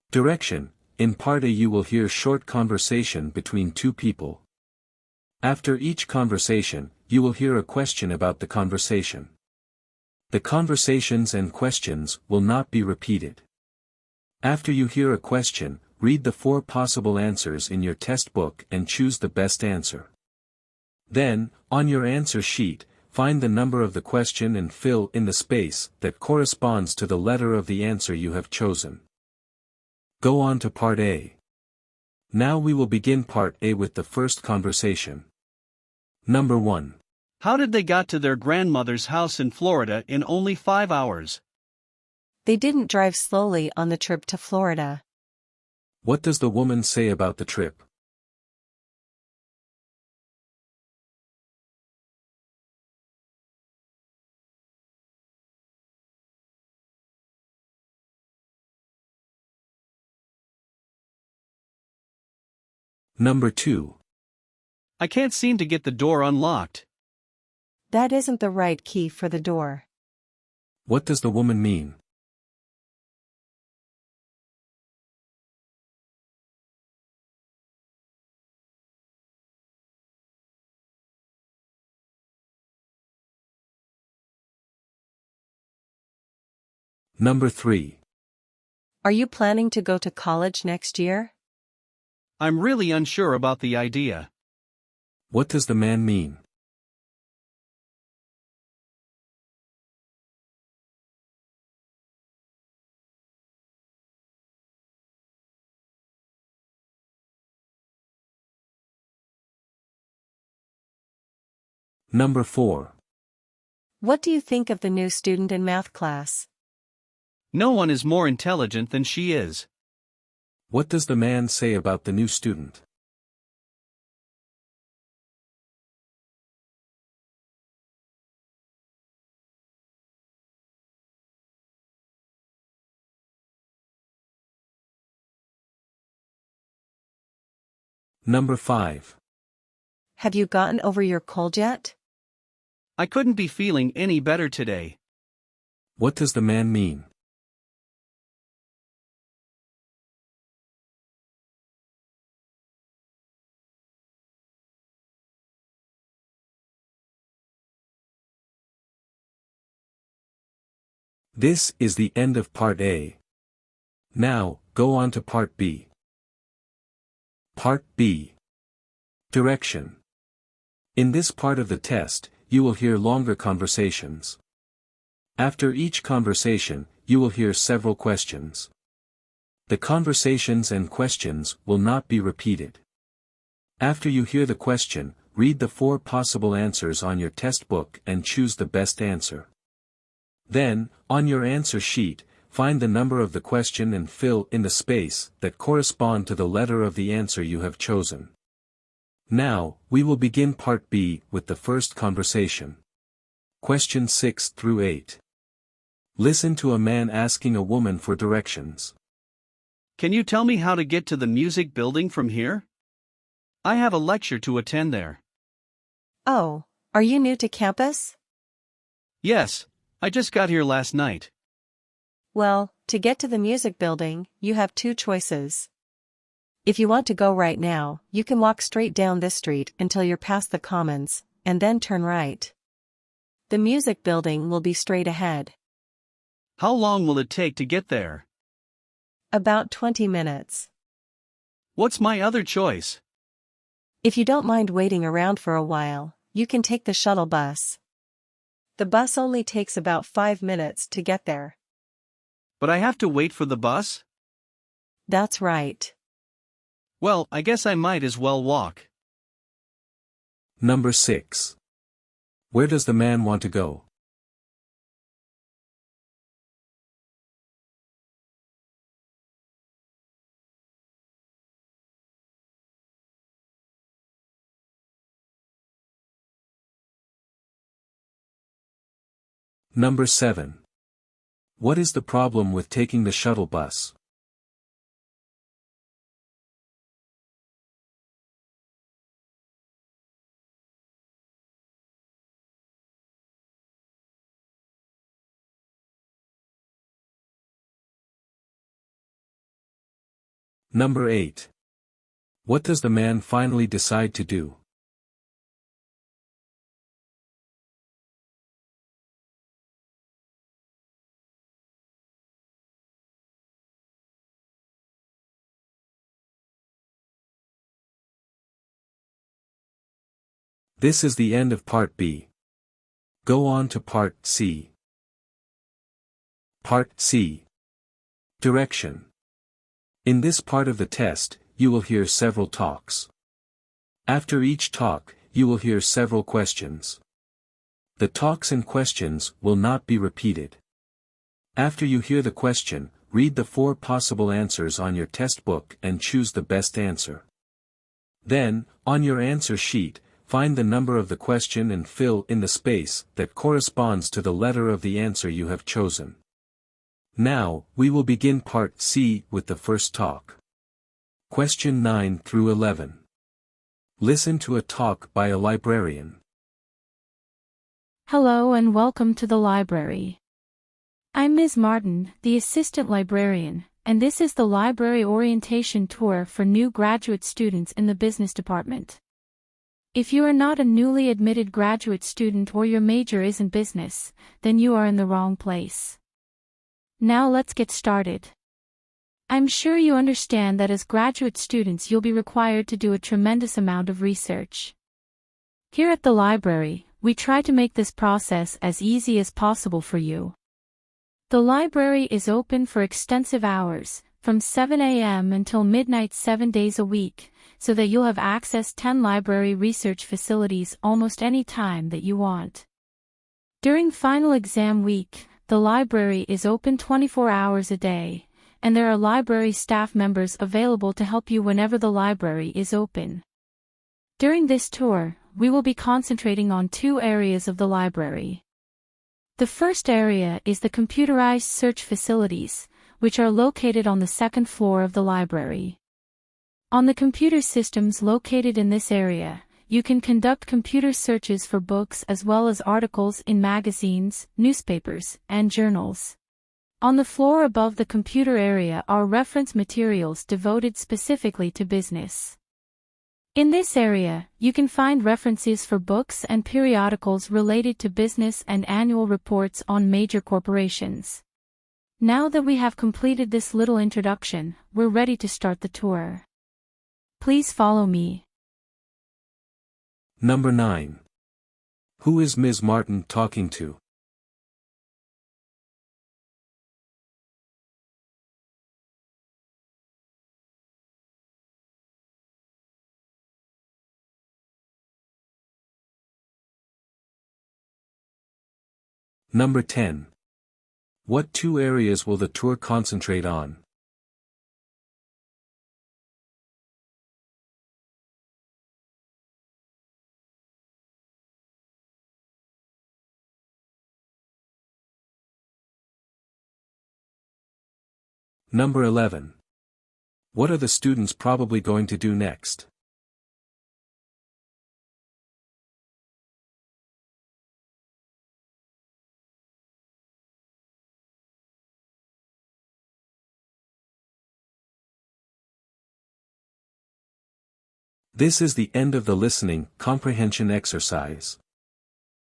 Direction: in Part A you will hear short conversation between two people. After each conversation, you will hear a question about the conversation. The conversations and questions will not be repeated. After you hear a question, read the 4 possible answers in your test book and choose the best answer. Then, on your answer sheet, find the number of the question and fill in the space that corresponds to the letter of the answer you have chosen. Go on to Part A. Now we will begin Part A with the first conversation. Number 1. How did they got to their grandmother's house in Florida in only 5 hours? They didn't drive slowly on the trip to Florida. What does the woman say about the trip? Number 2. I can't seem to get the door unlocked. That isn't the right key for the door. What does the woman mean? Number 3. Are you planning to go to college next year? I'm really unsure about the idea. What does the man mean? Number 4. What do you think of the new student in math class? No one is more intelligent than she is. What does the man say about the new student? Number 5. Have you gotten over your cold yet? I couldn't be feeling any better today. What does the man mean? This is the end of Part A. Now, go on to Part B. Part B. Direction. In this part of the test, you will hear longer conversations. After each conversation, you will hear several questions. The conversations and questions will not be repeated. After you hear the question, read the 4 possible answers on your test book and choose the best answer. Then, on your answer sheet, find the number of the question and fill in the space that correspond to the letter of the answer you have chosen. Now, we will begin Part B with the first conversation. Questions 6 through 8. Listen to a man asking a woman for directions. Can you tell me how to get to the music building from here? I have a lecture to attend there. Oh, are you new to campus? Yes, I just got here last night. Well, to get to the music building, you have 2 choices. If you want to go right now, you can walk straight down this street until you're past the Commons, and then turn right. The music building will be straight ahead. How long will it take to get there? About 20 minutes. What's my other choice? If you don't mind waiting around for a while, you can take the shuttle bus. The bus only takes about 5 minutes to get there. But I have to wait for the bus? That's right. Well, I guess I might as well walk. Number 6. Where does the man want to go? Number 7. What is the problem with taking the shuttle bus? Number 8. What does the man finally decide to do? This is the end of Part B. Go on to Part C. Part C. Direction. In this part of the test, you will hear several talks. After each talk, you will hear several questions. The talks and questions will not be repeated. After you hear the question, read the 4 possible answers on your test book and choose the best answer. Then, on your answer sheet, find the number of the question and fill in the space that corresponds to the letter of the answer you have chosen. Now, we will begin Part C with the first talk. Question 9 through 11. Listen to a talk by a librarian. Hello and welcome to the library. I'm Ms. Martin, the assistant librarian, and this is the library orientation tour for new graduate students in the business department. If you are not a newly admitted graduate student or your major isn't business, then you are in the wrong place. Now let's get started. I'm sure you understand that as graduate students you'll be required to do a tremendous amount of research. Here at the library, we try to make this process as easy as possible for you. The library is open for extensive hours, from 7 a.m. until midnight 7 days a week, so that you'll have access to 10 library research facilities almost any time that you want. During final exam week, the library is open 24 hours a day, and there are library staff members available to help you whenever the library is open. During this tour, we will be concentrating on 2 areas of the library. The first area is the computerized search facilities, which are located on the 2nd floor of the library. On the computer systems located in this area, you can conduct computer searches for books as well as articles in magazines, newspapers, and journals. On the floor above the computer area are reference materials devoted specifically to business. In this area, you can find references for books and periodicals related to business and annual reports on major corporations. Now that we have completed this little introduction, we're ready to start the tour. Please follow me. Number 9. Who is Ms. Martin talking to? Number 10. What 2 areas will the tour concentrate on? Number 11. What are the students probably going to do next? This is the end of the listening comprehension exercise.